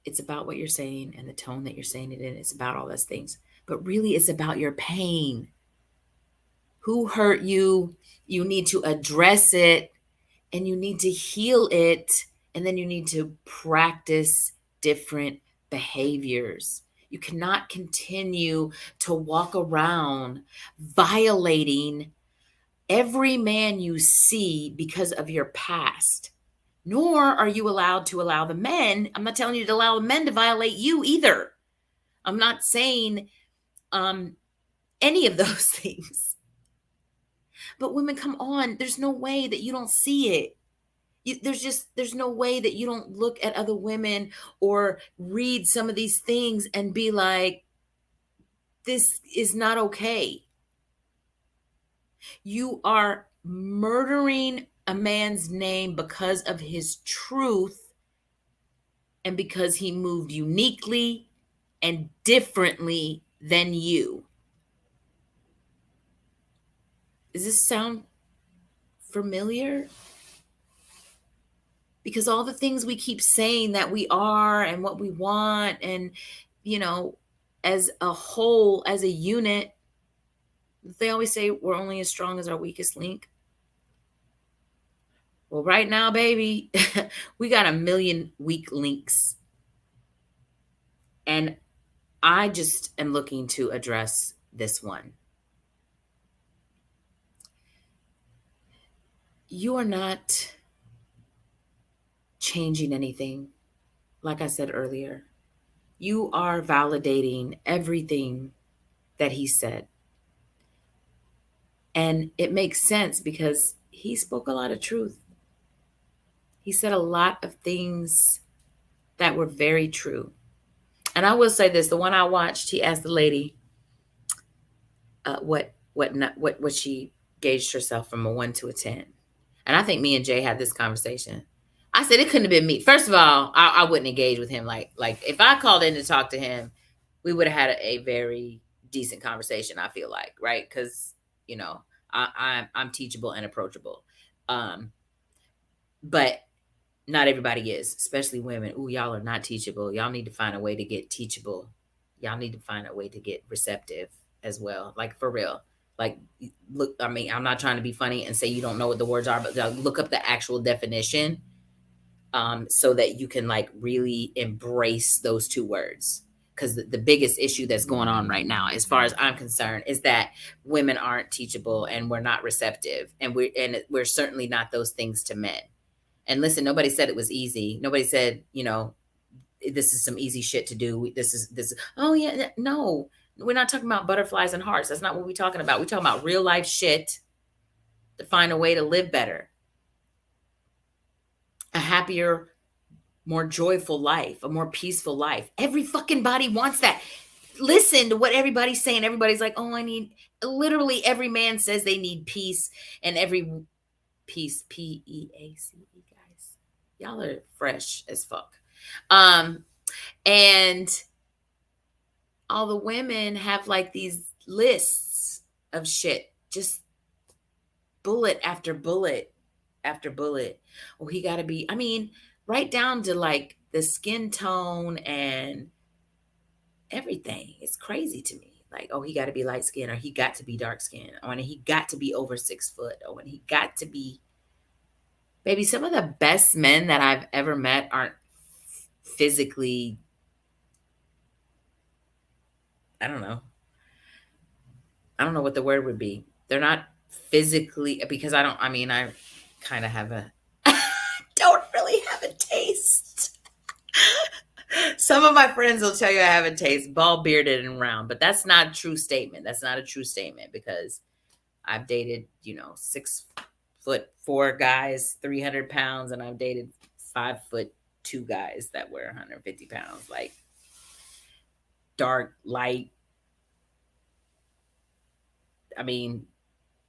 it's about what you're saying and the tone that you're saying it in. It's about all those things. But really, it's about your pain. Who hurt you? You need to address it, and you need to heal it. And then you need to practice different behaviors. You cannot continue to walk around violating every man you see because of your past. Nor are you allowed to allow the men. I'm not telling you to allow the men to violate you either. I'm not saying any of those things. But women, come on. There's no way that you don't see it. There's no way that you don't look at other women or read some of these things and be like, this is not okay. You are murdering a man's name because of his truth and because he moved uniquely and differently than you. Does this sound familiar? Because all the things we keep saying that we are and what we want, and as a whole, as a unit, they always say we're only as strong as our weakest link. Well, right now, baby, we got a million weak links. And I just am looking to address this one. You are not changing anything. Like I said earlier, you are validating everything that he said. And it makes sense because he spoke a lot of truth. He said a lot of things that were very true. And I will say this: the one I watched, he asked the lady what she gauged herself from a 1 to a 10. And I think me and Jay had this conversation. I said it couldn't have been me. First of all, I wouldn't engage with him. Like if I called in to talk to him, we would have had a very decent conversation, I feel like, right? Because I'm teachable and approachable, but not everybody is, especially women. Ooh, y'all are not teachable. Y'all need to find a way to get teachable. Y'all need to find a way to get receptive as well. Like, for real. Like, look, I mean, I'm not trying to be funny and say you don't know what the words are, but look up the actual definition, so that you can like really embrace those two words. Because the biggest issue that's going on right now, as far as I'm concerned, is that women aren't teachable and we're not receptive, and we're certainly not those things to men. And listen, nobody said it was easy. Nobody said, this is some easy shit to do. This. Oh yeah, no, we're not talking about butterflies and hearts. That's not what we're talking about. We're talking about real life shit to find a way to live better. a happier, more joyful life, a more peaceful life. Every fucking body wants that. Listen to what everybody's saying. Everybody's like, oh, I need, literally every man says they need peace, and every peace, Peace, guys. Y'all are fresh as fuck. And all the women have like these lists of shit, just bullet after bullet after bullet. Oh, he got to be, I mean, right down to like the skin tone and everything. It's crazy to me. Like, oh, he got to be light skinned, or he got to be dark skinned, or and he got to be over 6 foot, or when he got to be, baby, some of the best men that I've ever met aren't physically, I don't know. I don't know what the word would be. They're not physically, because I mean, I kind of have a, don't really have a taste. Some of my friends will tell you I have a taste, bald, bearded, and round, but that's not a true statement. That's not a true statement, because I've dated, 6'4" guys, 300 pounds, and I've dated 5'2" guys that were 150 pounds, like dark, light. I mean,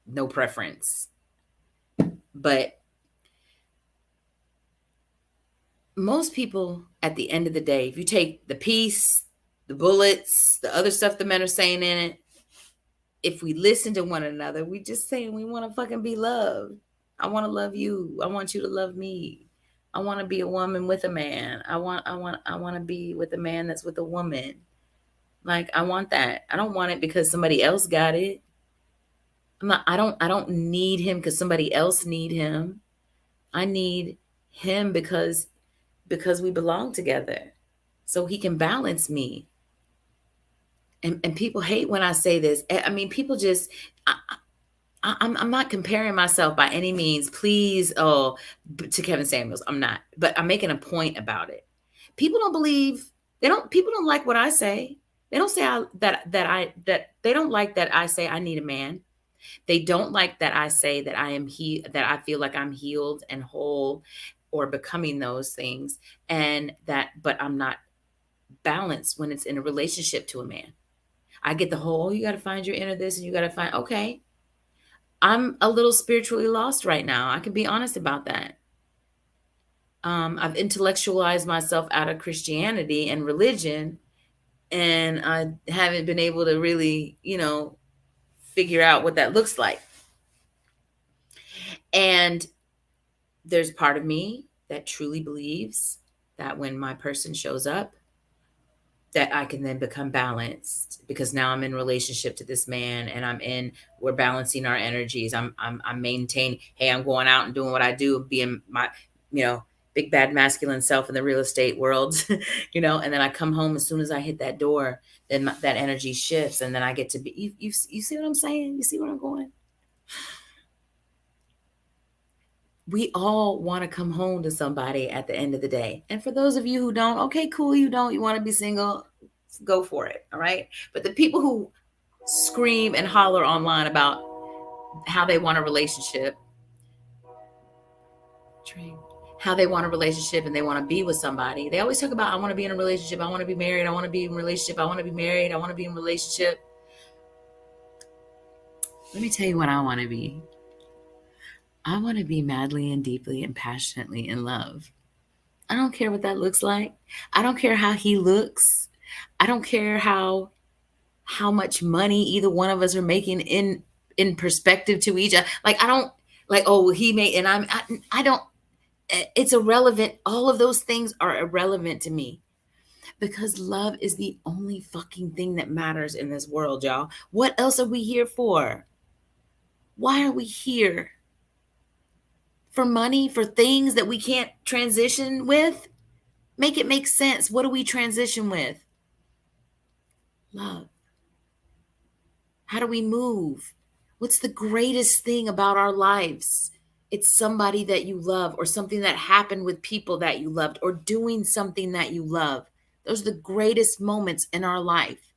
no preference. But most people, at the end of the day, if you take the peace, the bullets, the other stuff the men are saying in it, if we listen to one another, we just saying we want to fucking be loved. I want to love you. I want you to love me. I want to be a woman with a man. I want to be with a man that's with a woman. Like, I want that. I don't want it because somebody else got it. I don't need him because somebody else need him. I need him because we belong together. So he can balance me. And people hate when I say this. I mean, people just, I'm not comparing myself by any means, please, to Kevin Samuels. I'm not, but I'm making a point about it. People don't believe, people don't like what I say. They don't say that they don't like that I say I need a man. They don't like that I say that that I feel like I'm healed and whole or becoming those things, but I'm not balanced when it's in a relationship to a man. I get the whole, you got to find your inner this and you got to find, okay. I'm a little spiritually lost right now. I can be honest about that. I've intellectualized myself out of Christianity and religion, and I haven't been able to really, figure out what that looks like. And there's part of me that truly believes that when my person shows up, that I can then become balanced, because now I'm in relationship to this man, and we're balancing our energies. I'm maintaining, hey, I'm going out and doing what I do, being my, big bad masculine self in the real estate world, and then I come home, as soon as I hit that door, then that energy shifts, and then I get to be, you see what I'm saying? You see where I'm going? We all want to come home to somebody at the end of the day. And for those of you who don't, okay, cool, you don't, you want to be single, go for it. All right. But the people who scream and holler online about how they want a relationship, and they want to be with somebody, they always talk about, I want to be in a relationship, I want to be married, I want to be in a relationship, I want to be married, I want to be in a relationship. Let me tell you what I want to be. I want to be madly and deeply and passionately in love. I don't care what that looks like. I don't care how he looks. I don't care how much money either one of us are making in perspective to each other. Like, I don't, like, oh, he made, and I don't, it's irrelevant. All of those things are irrelevant to me, because love is the only fucking thing that matters in this world, y'all. What else are we here for? Why are we here? For money, for things that we can't transition with? Make it make sense. What do we transition with? Love. How do we move? What's the greatest thing about our lives? It's somebody that you love, or something that happened with people that you loved, or doing something that you love. Those are the greatest moments in our life.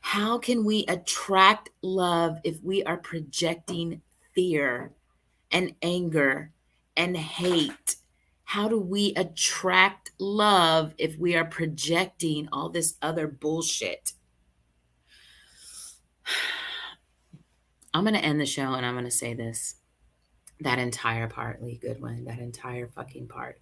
How can we attract love if we are projecting fear and anger and hate? How do we attract love if we are projecting all this other bullshit? I'm going to end the show and I'm going to say this. That entire part, Lee Goodwin, that entire fucking part.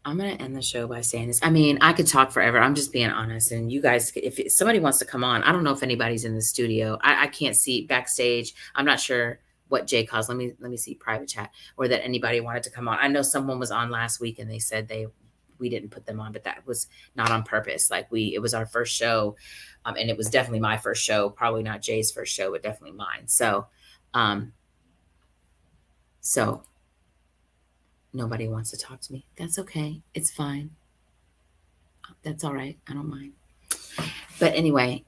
I'm going to end the show by saying this. I mean, I could talk forever. I'm just being honest. And you guys, if somebody wants to come on, I don't know if anybody's in the studio. I can't see backstage. I'm not sure what Jay calls. Let me see private chat, or that anybody wanted to come on. I know someone was on last week and they said we didn't put them on, but that was not on purpose. Like it was our first show. And it was definitely my first show, probably not Jay's first show, but definitely mine. So nobody wants to talk to me. That's okay. It's fine. That's all right. I don't mind. But anyway,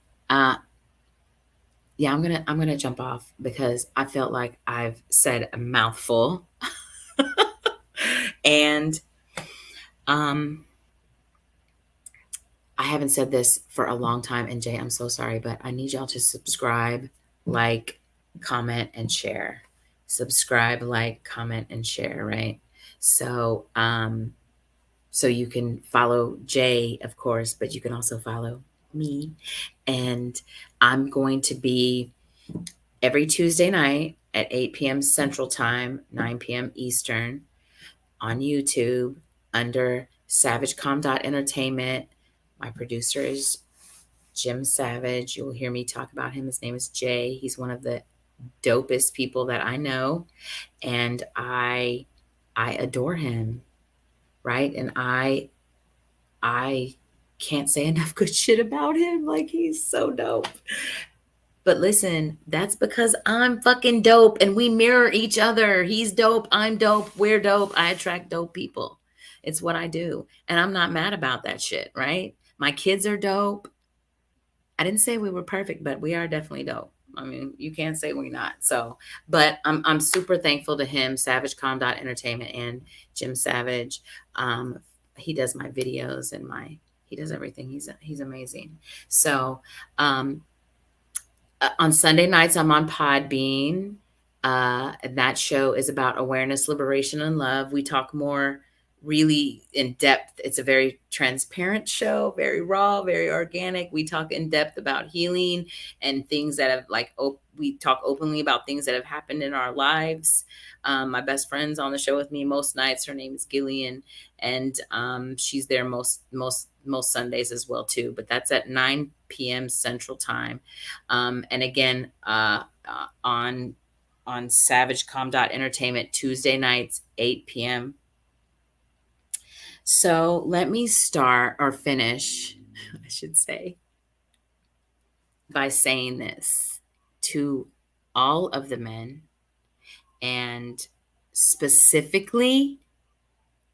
yeah, I'm gonna jump off because I felt like I've said a mouthful. And I haven't said this for a long time. And Jay, I'm so sorry, but I need y'all to subscribe, like, comment, and share. Subscribe, like, comment, and share, right? So so you can follow Jay, of course, but you can also follow me. And I'm going to be every Tuesday night at 8 p.m. Central Time, 9 p.m. Eastern on YouTube under SavageCom.Entertainment. My producer is Jim Savage. You'll hear me talk about him. His name is Jay. He's one of the dopest people that I know. And I adore him, right? And I can't say enough good shit about him. Like, he's so dope. But listen, that's because I'm fucking dope and we mirror each other. He's dope. I'm dope. We're dope. I attract dope people. It's what I do. And I'm not mad about that shit, right? My kids are dope. I didn't say we were perfect, but we are definitely dope. I mean, you can't say we're not. So, but I'm super thankful to him, SavageCom.Entertainment, and Jim Savage. He does my videos and he does everything. He's amazing. So, on Sunday nights, I'm on Podbean. And that show is about awareness, liberation, and love. We talk more really in depth. It's a very transparent show, very raw, very organic. We talk in depth about healing and things that have we talk openly about things that have happened in our lives. My best friend's on the show with me most nights. Her name is Gillian, and she's there most Sundays as well too. But that's at 9 p.m. Central Time. And again, on SavageCom.Entertainment Tuesday nights, 8 p.m. So let me start or finish, I should say, by saying this to all of the men, and specifically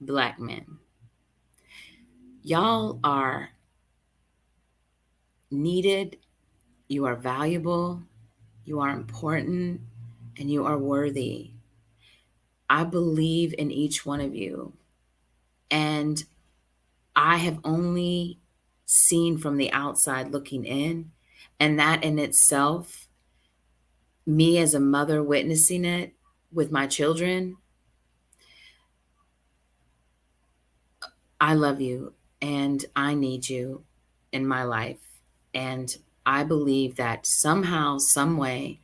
Black men. Y'all are needed, you are valuable, you are important, and you are worthy. I believe in each one of you. And I have only seen from the outside looking in. And that in itself, me as a mother witnessing it with my children, I love you and I need you in my life. And I believe that somehow, some way,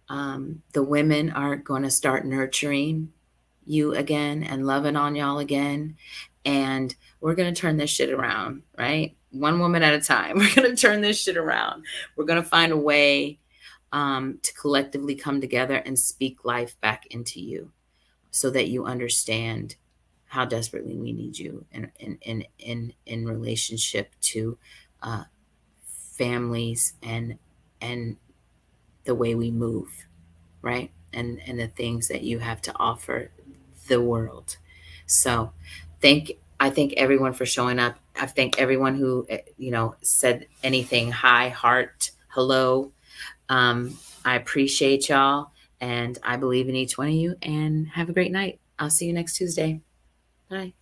the women are going to start nurturing you again and loving on y'all again. And we're going to turn this shit around, right? One woman at a time. We're going to turn this shit around. We're going to find a way to collectively come together and speak life back into you so that you understand how desperately we need you in relationship to families and the way we move, right? And the things that you have to offer the world. So I thank everyone for showing up. I thank everyone who, said anything, hi, heart, hello. I appreciate y'all, and I believe in each one of you, and have a great night. I'll see you next Tuesday. Bye.